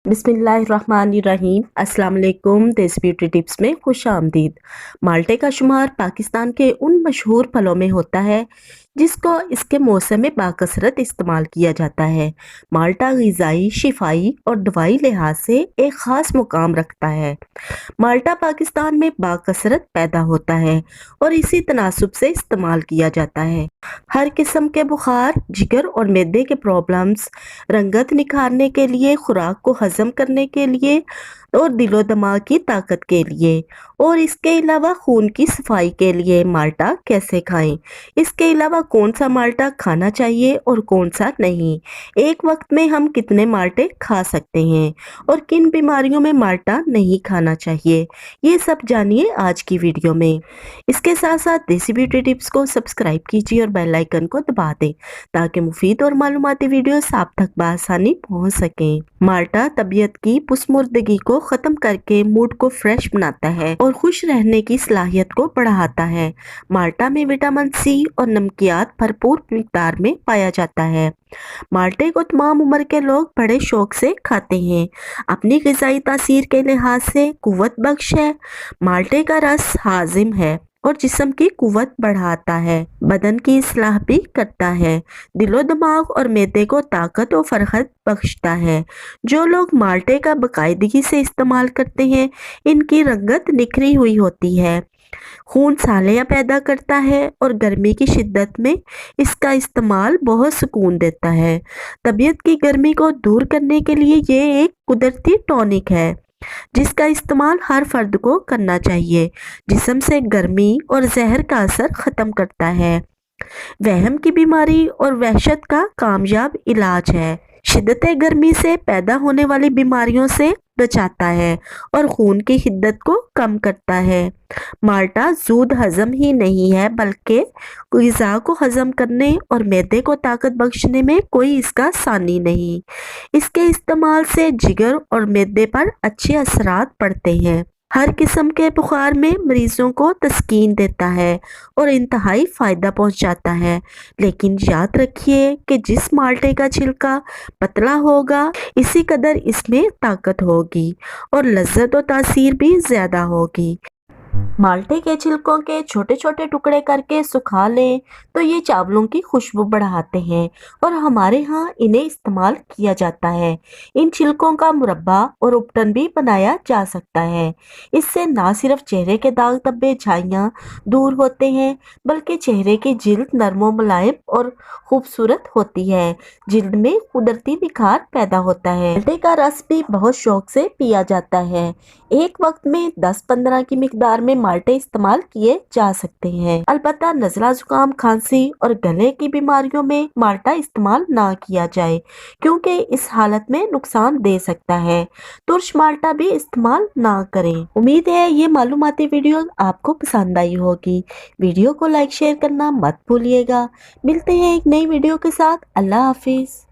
بسم اللہ الرحمن الرحیم۔ السلام علیکم۔ دیسی بیوٹی ٹپس میں خوش آمدید۔ مالٹے کا شمار پاکستان کے ان مشہور پھلوں میں ہوتا ہے جس کو اس کے موسم میں باکثرت استعمال کیا جاتا ہے۔ مالٹا غذائی، شفائی اور دوائی لحاظ سے ایک خاص مقام رکھتا ہے۔ مالٹا پاکستان میں باکثرت پیدا ہوتا ہے اور اسی تناسب سے استعمال کیا جاتا ہے۔ ہر قسم کے بخار، جگر اور معدے کے پرابلمز، رنگت نکھارنے کے لیے، خوراک کو ہضم کرنے کے لیے اور دل و دماغ کی طاقت کے لیے، اور اس کے علاوہ خون کی صفائی کے لیے مالٹا کیسے کھائیں۔ اس کے علاوہ کون سا مالٹا کھانا چاہیے اور کون سا نہیں، ایک وقت میں ہم کتنے مالٹے کھا سکتے ہیں اور کن بیماریوں میں مالٹا نہیں کھانا چاہیے، یہ سب جانیے آج کی ویڈیو میں۔ اس کے ساتھ ساتھ دیسی بیوٹی ٹپس کو سبسکرائب کیجیے اور بیل آئیکن کو دبا دیں تاکہ مفید اور معلوماتی ویڈیوز آپ تک بآسانی پہنچ سکیں۔ مالٹا طبیعت کی پسماردگی کو ختم کر کے موڈ کو فریش بناتا ہے اور خوش رہنے کی صلاحیت کو بڑھاتا ہے۔ مالٹا میں وٹامن سی اور نمکیات بھرپور مقدار میں پایا جاتا ہے۔ مالٹے کو تمام عمر کے لوگ بڑے شوق سے کھاتے ہیں۔ اپنی غذائی تاثیر کے لحاظ سے قوت بخش ہے۔ مالٹے کا رس ہاضم ہے اور جسم کی قوت بڑھاتا ہے، بدن کی اصلاح بھی کرتا ہے، دل و دماغ اور معدے کو طاقت و فرحت بخشتا ہے۔ جو لوگ مالٹے کا باقاعدگی سے استعمال کرتے ہیں ان کی رنگت نکھری ہوئی ہوتی ہے، خون سالیاں پیدا کرتا ہے اور گرمی کی شدت میں اس کا استعمال بہت سکون دیتا ہے۔ طبیعت کی گرمی کو دور کرنے کے لیے یہ ایک قدرتی ٹونک ہے جس کا استعمال ہر فرد کو کرنا چاہیے۔ جسم سے گرمی اور زہر کا اثر ختم کرتا ہے، وہم کی بیماری اور وحشت کا کامیاب علاج ہے، شدت گرمی سے پیدا ہونے والی بیماریوں سے بچاتا ہے اور خون کی حدت کو کم کرتا ہے۔ مالٹا زود ہضم ہی نہیں ہے بلکہ غذا کو ہضم کرنے اور معدے کو طاقت بخشنے میں کوئی اس کا ثانی نہیں۔ اس کے استعمال سے جگر اور معدے پر اچھے اثرات پڑتے ہیں، ہر قسم کے بخار میں مریضوں کو تسکین دیتا ہے اور انتہائی فائدہ پہنچاتا ہے۔ لیکن یاد رکھیے کہ جس مالٹے کا چھلکا پتلا ہوگا اسی قدر اس میں طاقت ہوگی اور لذت و تاثیر بھی زیادہ ہوگی۔ مالٹے کے چھلکوں کے چھوٹے چھوٹے ٹکڑے کر کے سکھا لیں تو یہ چاولوں کی خوشبو بڑھاتے ہیں اور ہمارے ہاں انہیں استعمال کیا جاتا ہے۔ ان چھلکوں کا مربع اور اپٹن بھی بنایا جا سکتا ہے۔ اس سے نہ صرف چہرے کے داغ دھبے جھائیاں دور ہوتے ہیں بلکہ چہرے کی جلد نرم و ملائم اور خوبصورت ہوتی ہے، جلد میں قدرتی نکھار پیدا ہوتا ہے۔ مالٹے کا رس بھی بہت شوق سے پیا جاتا ہے۔ ایک وقت میں 10-15 کی مقدار میں مالٹے استعمال کیے جا سکتے ہیں۔ البتہ نزلہ زکام، کھانسی اور گلے کی بیماریوں میں مالٹا استعمال نہ کیا جائے کیونکہ اس حالت میں نقصان دے سکتا ہے۔ ترش مالٹا بھی استعمال نہ کریں۔ امید ہے یہ معلوماتی ویڈیو آپ کو پسند آئی ہوگی۔ ویڈیو کو لائک شیئر کرنا مت بھولیے گا۔ ملتے ہیں ایک نئی ویڈیو کے ساتھ۔ اللہ حافظ۔